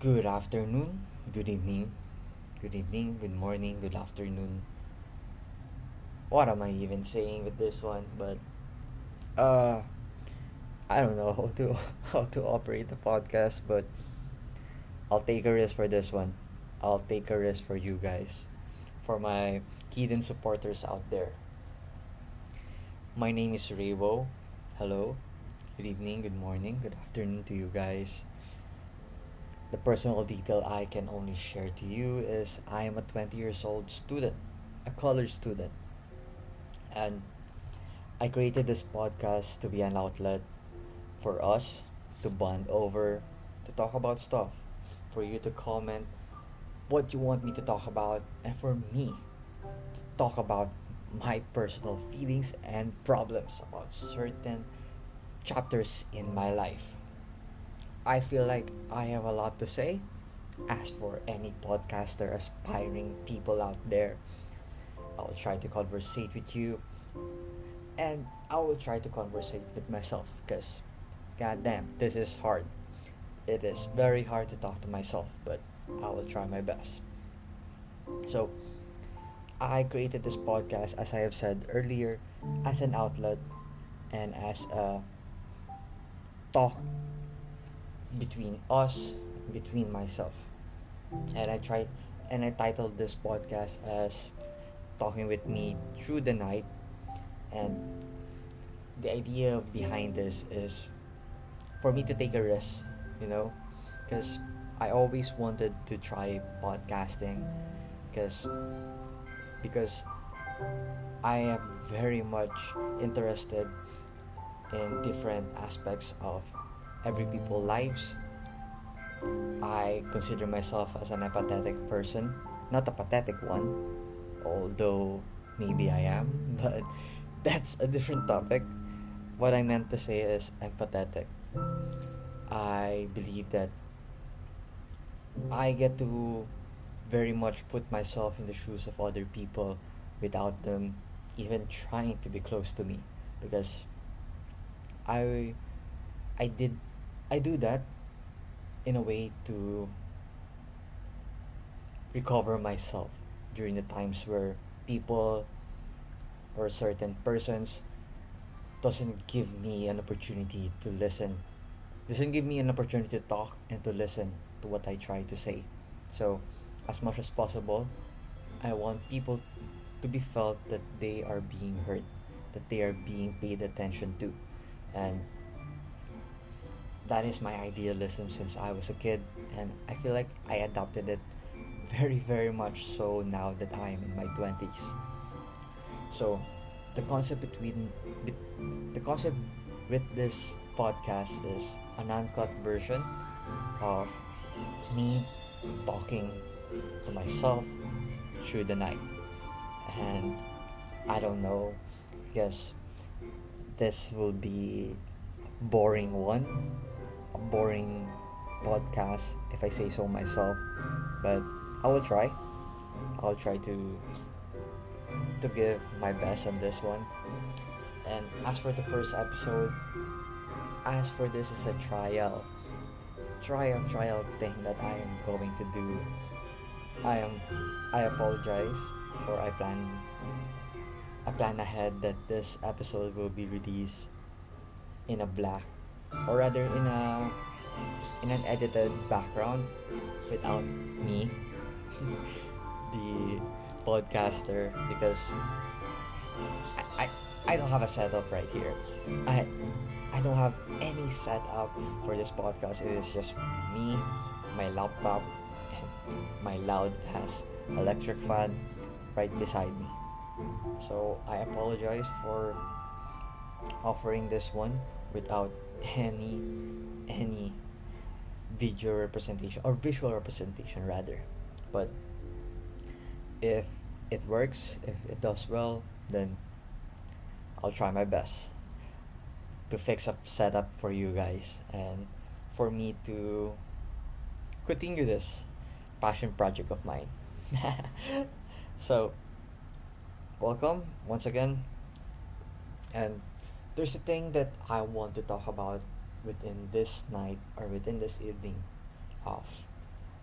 Good afternoon, good evening, good morning, good afternoon. What am I even saying with this one? But uh I don't know how to how to operate the podcast, but I'll take a risk for this one. I'll take a risk for you guys. For my Keaton supporters out there. My name is Rebo. Hello. Good evening, good morning, good afternoon to you guys. The personal detail I can only share to you is I am a 20 years old student, a college student. And I created this podcast to be an outlet for us to bond over, to talk about stuff, for you to comment what you want me to talk about, and for me to talk about my personal feelings and problems about certain chapters in my life. I feel like I have a lot to say. As for any podcaster aspiring people out there, I'll try to conversate with you and I will try to conversate with myself because goddamn, this is hard. It is very hard to talk to myself, but I will try my best. So, I created this podcast, as I have said earlier, as an outlet and as a talk between us, between myself. And I tried and I titled this podcast as Talking with Me Through the Night. And the idea behind this is for me to take a risk, you know, because I always wanted to try podcasting because because I am very much interested in different aspects of every people's lives. I consider myself as an empathetic person, not a pathetic one, although maybe I am, but that's a different topic. What I meant to say is empathetic. I believe that I get to very much put myself in the shoes of other people without them even trying to be close to me because I I did I do that in a way to recover myself during the times where people or certain persons doesn't give me an opportunity to listen, doesn't give me an opportunity to talk and to listen to what I try to say. So as much as possible, I want people to be felt that they are being heard, that they are being paid attention to. And that is my idealism since I was a kid, and I feel like I adopted it very, very much so now that I am in my 20s. So, the concept the concept with this podcast is an uncut version of me talking to myself through the night. And I don't know, because this will be boring one, a boring podcast if I say so myself, but I will try. I'll try to give my best on this one. And as for the first episode, as for this is a trial thing that I am going to do. I am I apologize for I plan ahead that this episode will be released in a black, or rather in an edited background without me the podcaster, because I, I I don't have a setup right here. I I don't have any setup for this podcast. It is just me, my laptop, and my loud ass electric fan right beside me. So I apologize for offering this one without any video representation, or visual representation rather. But if it works, if it does well, then I'll try my best to fix up setup for you guys and for me to continue this passion project of mine. So, welcome once again. And there's a thing that I want to talk about within this night or within this evening of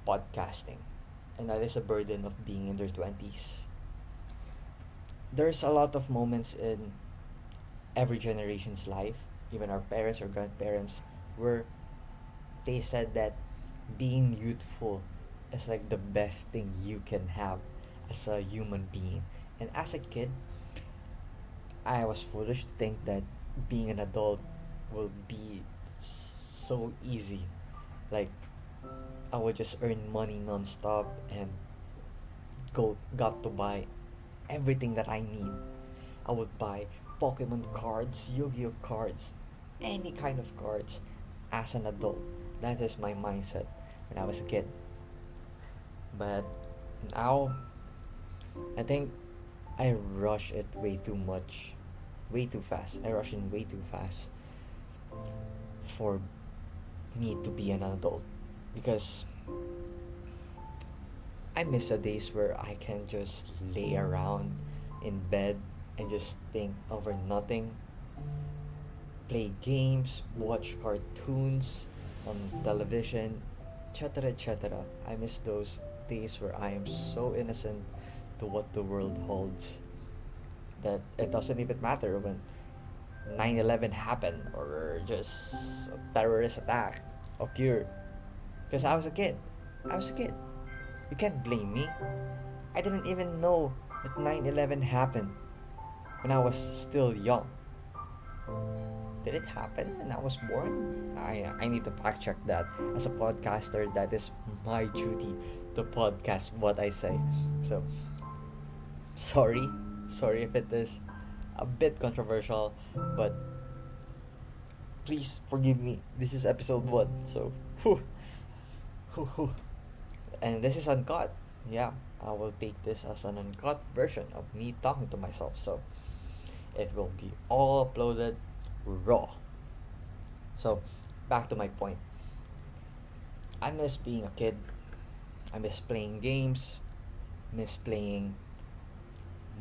podcasting, and that is a burden of being in their 20s. There's a lot of moments in every generation's life, even our parents or grandparents, where they said that being youthful is like the best thing you can have as a human being. And as a kid, I was foolish to think that being an adult will be so easy. Like, I would just earn money nonstop and got to buy everything that I need. I would buy Pokemon cards, Yu-Gi-Oh cards, any kind of cards as an adult. That is my mindset when I was a kid. But now I think I rush it way too much, way too fast. I rush in way too fast for me to be an adult because I miss the days where I can just lay around in bed and just think over nothing, play games, watch cartoons on television, etc. etc. I miss those days where I am so innocent to what the world holds that it doesn't even matter when 9/11 happened or just a terrorist attack occurred. Because I was a kid. I was a kid. You can't blame me. I didn't even know that 9/11 happened when I was still young. Did it happen when I was born? I need to fact check that. As a podcaster, that is my duty to podcast what I say. So, sorry. Sorry if it is a bit controversial, but please forgive me. This is episode 1. So, whew, whew, whew. And this is uncut. Yeah, I will take this as an uncut version of me talking to myself. So, it will be all uploaded raw. So, back to my point. I miss being a kid. I miss playing games. Miss playing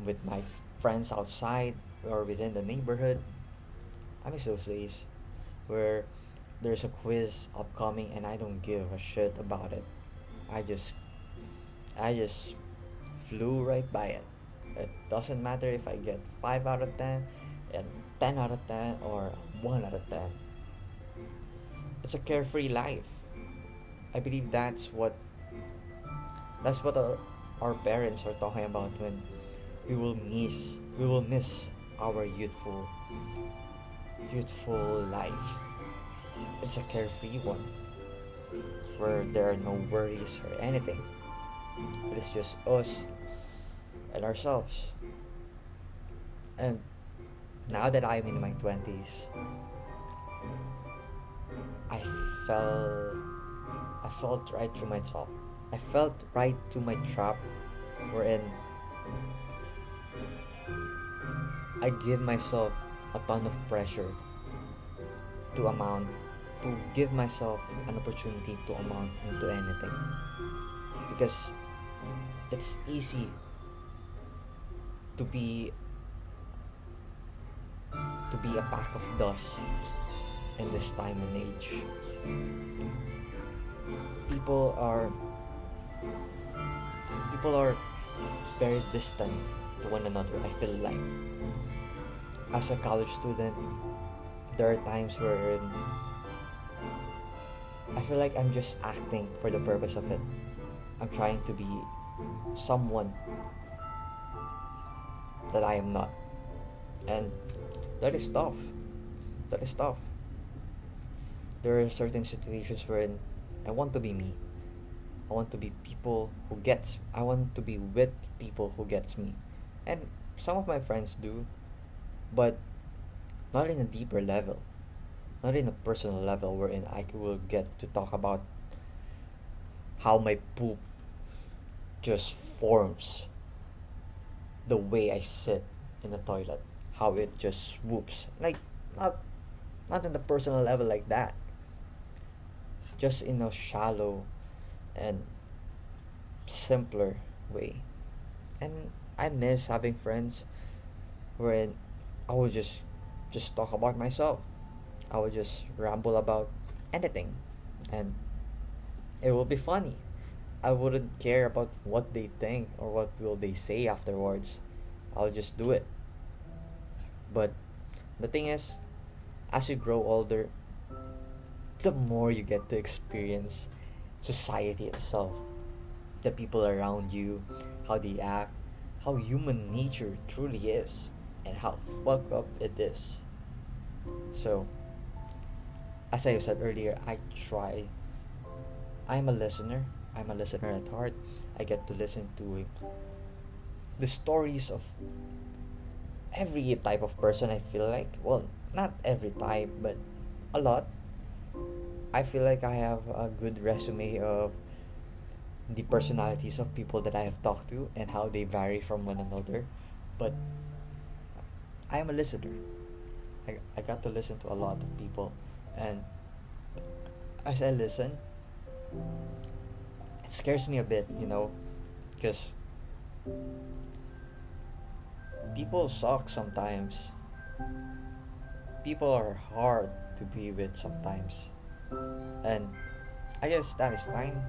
with my friends outside or within the neighborhood. I miss those days where there's a quiz upcoming and I don't give a shit about it. I just I just flew right by it. It doesn't matter if I get 5 out of 10 and 10 out of 10 or 1 out of 10. It's a carefree life. I believe that's what our parents are talking about when we will miss our youthful life. It's a carefree one where there are no worries or anything. It is just us and ourselves. And now that I'm in my 20s, I fell I felt right through my top. I felt right to my trap wherein I give myself a ton of pressure to amount to give myself an opportunity to amount into anything because it's easy to be a pack of dust in this time and age. People are people are very distant to one another. I feel like as a college student, there are times where I feel like I'm just acting for the purpose of it. I'm trying to be someone that I am not. And that is tough. That is tough. There are certain situations wherein I want to be me. I want to be with people who gets me. And some of my friends do, but not in a deeper level. Not in a personal level wherein I will get to talk about how my poop just forms the way I sit in the toilet, how it just swoops. Like not not in the personal level like that. Just in a shallow and simpler way. And I miss having friends wherein I would just talk about myself. I would just ramble about anything and it will be funny. I wouldn't care about what they think or what will they say afterwards. I'll just do it. But the thing is, as you grow older, the more you get to experience society itself, the people around you, how they act, how human nature truly is, and how fucked up it is. So, as I said earlier, I'm a listener. I'm a listener at heart. I get to listen to the stories of every type of person, I feel like. Well, not every type, but a lot. I feel like I have a good resume of the personalities of people that I have talked to and how they vary from one another. But I am a listener. I got to listen to a lot of people. And as I listen, it scares me a bit, because people suck sometimes. People are hard to be with sometimes. And I guess that is fine.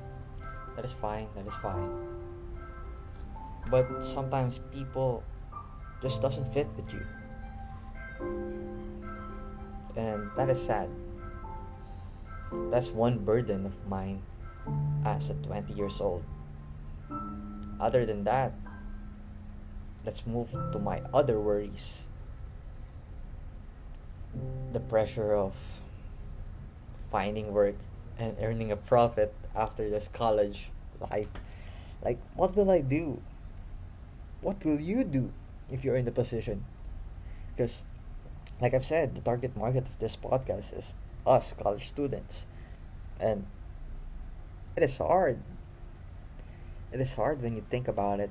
That is fine. That is fine. But sometimes people just doesn't fit with you. And that is sad. That's one burden of mine as a 20 years old. Other than that, let's move to my other worries. The pressure of finding work and earning a profit after this college life. Like, what will I do? What will you do if you're in the position? Because, like I've said, the target market of this podcast is us, college students. And it is hard. It is hard when you think about it.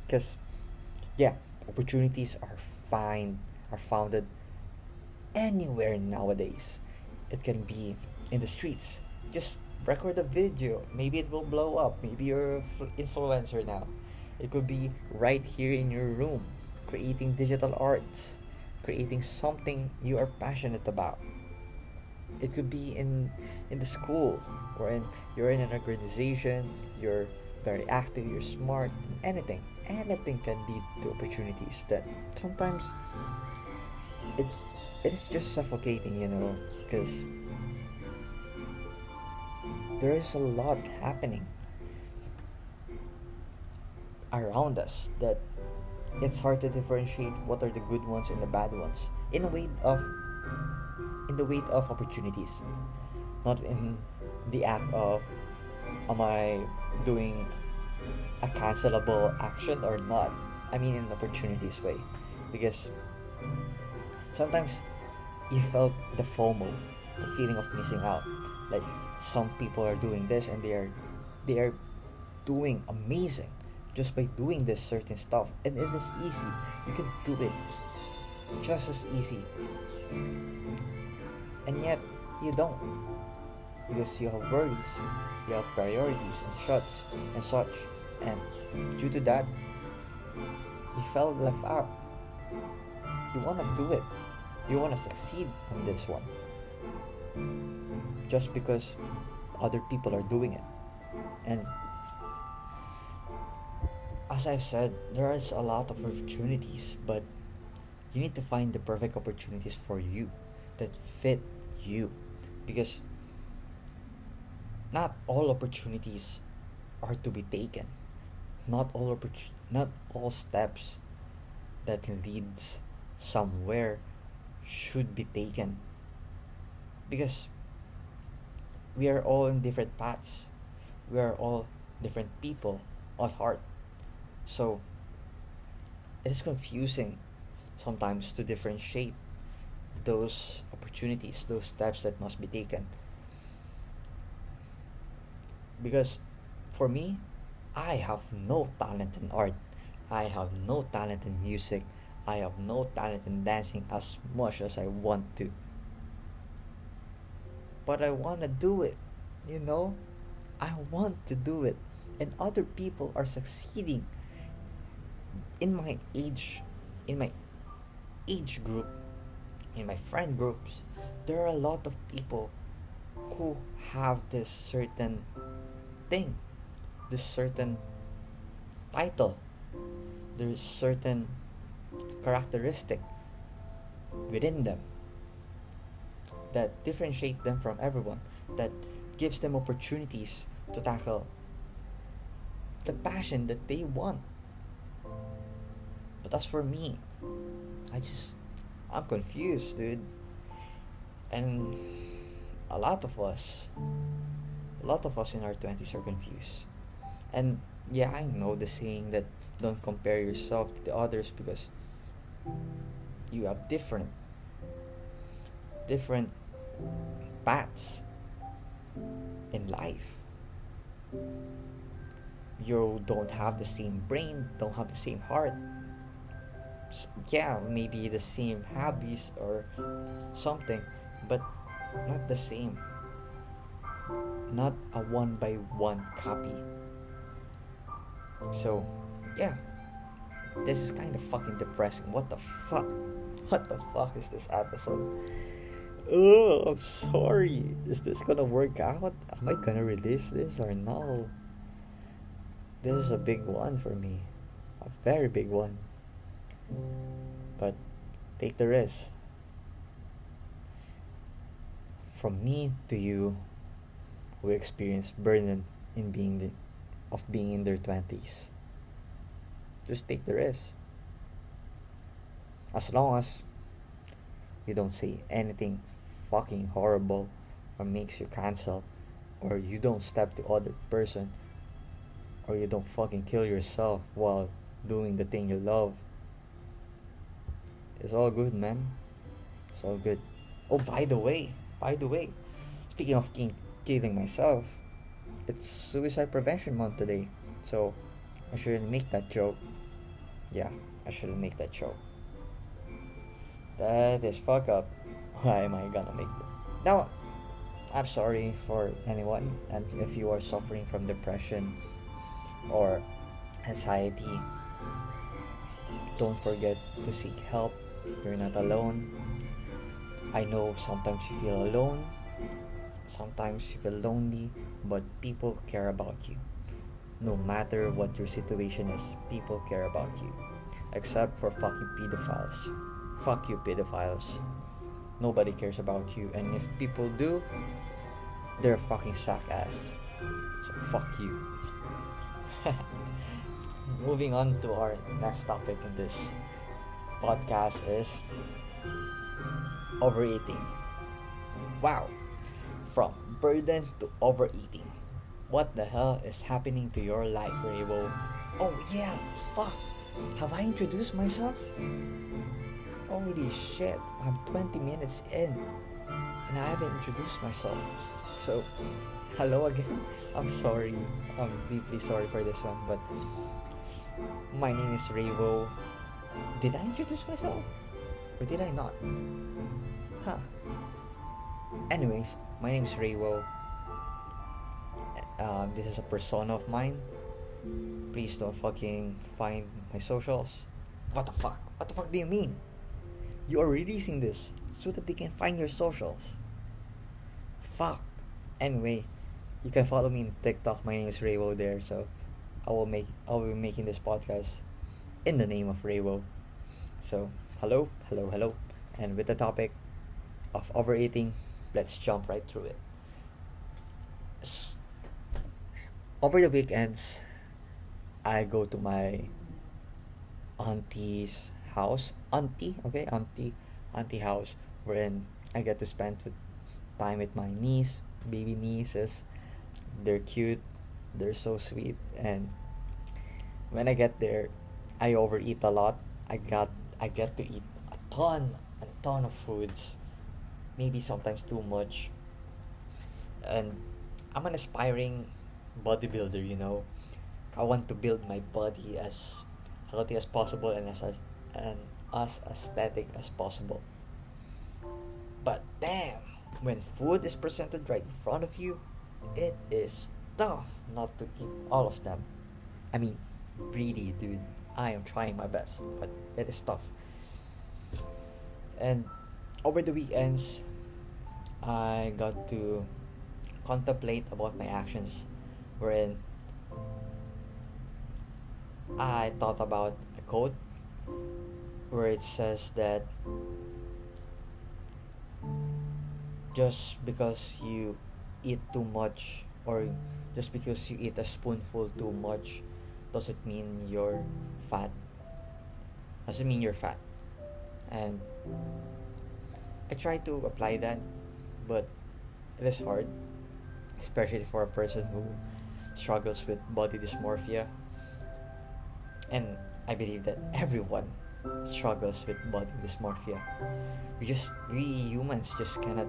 Because, yeah, opportunities are founded anywhere nowadays. It can be in the streets. Just record a video. Maybe it will blow up. Maybe you're an influencer now. It could be right here in your room, creating digital arts, creating something you are passionate about. It could be in the school, or you're in an organization, you're very active, you're smart, anything can lead to opportunities that sometimes it it is just suffocating, because there is a lot happening around us that it's hard to differentiate what are the good ones and the bad ones in the weight of opportunities, not in the act of am I doing a cancelable action or not. I mean in opportunities way, because sometimes you felt the FOMO, the feeling of missing out. Like some people are doing this and they are doing amazing just by doing this certain stuff, and it is easy. You can do it just as easy, and yet you don't, because you have worries, you have priorities and such, and due to that, you felt left out. You want to do it, you want to succeed on this one, just because other people are doing it. And as I've said, there is a lot of opportunities, but you need to find the perfect opportunities for you that fit you, because not all opportunities are to be taken. Not all steps that leads somewhere should be taken, because we are all in different paths. We are all different people at heart. So it is confusing sometimes to differentiate those opportunities, those steps that must be taken. Because for me, I have no talent in art. I have no talent in music. I have no talent in dancing as much as I want to. But I want to do it, you know? I want to do it. And other people are succeeding in my age, in my age group, in my friend groups. There are a lot of people who have this certain thing, this certain title, there's certain characteristic within them that differentiate them from everyone, that gives them opportunities to tackle the passion that they want. But as for me, I just I'm confused, dude. And a lot of us, a lot of us in our 20s are confused. And yeah, I know the saying that don't compare yourself to the others because you have different paths in life. You don't have the same brain, don't have the same heart. Yeah, maybe the same hobbies or something, but not the same. Not a one by one copy. So, yeah, this is kind of fucking depressing. What the fuck? What the fuck is this episode? Oh, I'm sorry. Is this gonna work out? Am I gonna release this or no? This is a big one for me. A very big one. But take the risk. From me to you who experienced burden in being in their 20s. Just take the risk. As long as you don't say anything fucking horrible or makes you cancel, or you don't step to other person, or you don't fucking kill yourself while doing the thing you love. It's all good, man. It's all good. Oh, by the way, speaking of killing myself, it's Suicide Prevention Month today, so I shouldn't make that joke. Yeah, I shouldn't make that joke. That is fuck up. Why am I gonna make that? Now, I'm sorry for anyone, and if you are suffering from depression or anxiety, don't forget to seek help. You're not alone. I know sometimes you feel alone, sometimes you feel lonely, but people care about you. No matter what your situation is, people care about you. Except for fucking pedophiles. Fuck you, pedophiles. Nobody cares about you, and if people do, they're fucking suck ass. So fuck you. Moving on to our next topic in this podcast is overeating. Wow. From burden to overeating. What the hell is happening to your life, Rabo? Oh yeah, fuck. Have I introduced myself? Holy shit, I'm 20 minutes in and I haven't introduced myself. So, hello again. I'm sorry. I'm deeply sorry for this one, but my name is Rabo. Did I introduce myself? Or did I not? Huh. Anyways, my name is Rabo. This is a persona of mine. Please don't fucking find my socials. What the fuck? What the fuck do you mean? You are releasing this so that they can find your socials. Fuck. Anyway, you can follow me on TikTok. My name is Rabo there, so I will be making this podcast in the name of Rabo. So hello. And with the topic of overeating, let's jump right through it. Over the weekends, I go to my auntie's house. Auntie house, wherein I get to spend time with my baby nieces. They're cute, they're so sweet, and when I get there, I overeat a lot. I get to eat a ton of foods, maybe sometimes too much. And I'm an aspiring bodybuilder. I want to build my body as healthy as possible and as aesthetic as possible. But damn, when food is presented right in front of you, it is tough not to eat all of them. I mean, really, dude, I am trying my best, but it is tough. And over the weekends, I got to contemplate about my actions, wherein I thought about a quote where it says that just because you eat too much, or just because you eat a spoonful too much, doesn't mean you're fat. Doesn't mean you're fat. And I try to apply that, but it is hard, especially for a person who struggles with body dysmorphia. And I believe that everyone struggles with body dysmorphia. We humans just cannot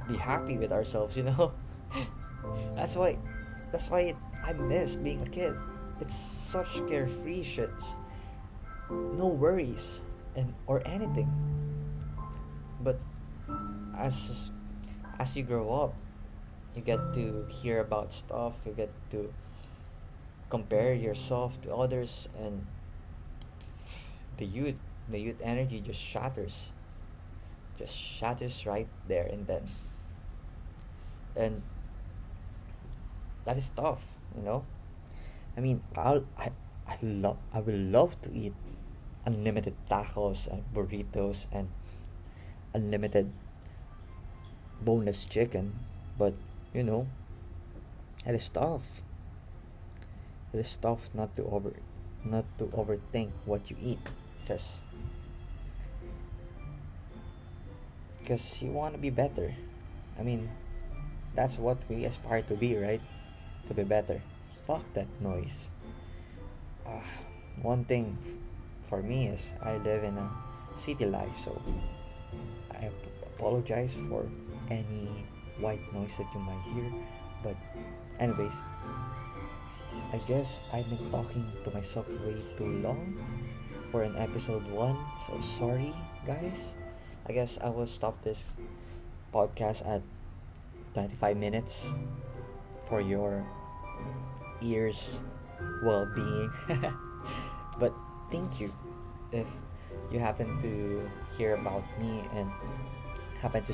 be happy with ourselves, you know. that's why I miss being a kid. It's such carefree shits, no worries and or anything. But as as you grow up, you get to hear about stuff, you get to compare yourself to others, and the youth the youth energy just shatters right there and then. And that is tough, you know. I mean, I will love to eat unlimited tacos and burritos and unlimited boneless chicken, but you know, it is tough. It is tough not to overthink what you eat, cause cause you want to be better. I mean, that's what we aspire to be, right? To be better. Fuck that noise. Uh, One thing for me is I live in a city life, so apologize for any white noise that you might hear. But, anyways, I guess I've been talking to myself way too long for an episode 1, so sorry, guys. I guess I will stop this podcast at 25 minutes for your ears well being. But thank you if you happen to hear about me and happen to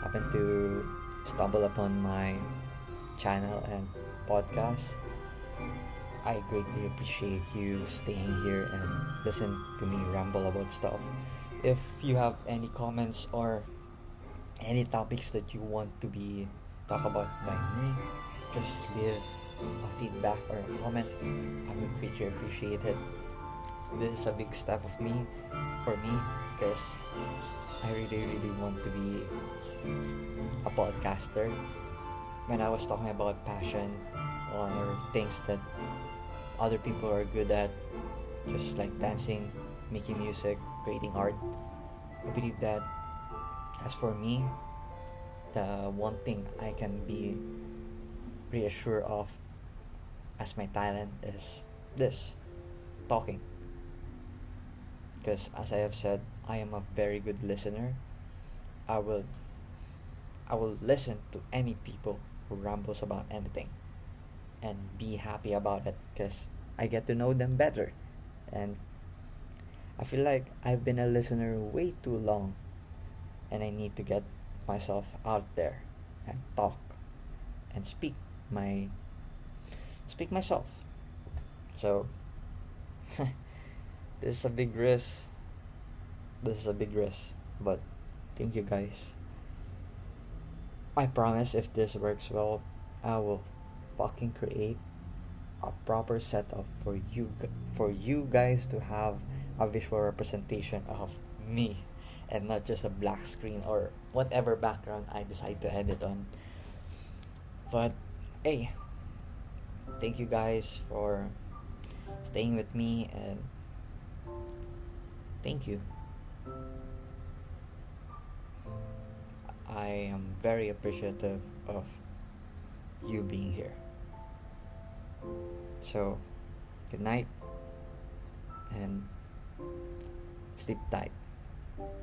happen to stumble upon my channel and podcast. I greatly appreciate you staying here and listen to me ramble about stuff. If you have any comments or any topics that you want to be talked about by me, just leave a feedback or a comment. I would greatly appreciate it. This is a big step of me for me because I really want to be a podcaster. When I was talking about passion or things that other people are good at, just like dancing, making music, creating art, I believe that as for me, the one thing I can be reassured of as my talent is this talking. Because as I have said, I am a very good listener. I will I will listen to any people who rambles about anything and be happy about it because I get to know them better. And I feel like I've been a listener way too long and I need to get myself out there and talk and my speak myself. So this is a big risk. This is a big risk, but thank you guys. I promise if this works well, I will fucking create a proper setup for you guys to have a visual representation of me and not just a black screen or whatever background I decide to edit on. But hey, thank you guys for staying with me and thank you. I am very appreciative of you being here. So, good night and sleep tight.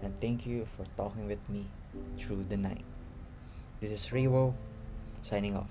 And thank you for talking with me through the night. This is Riwo signing off.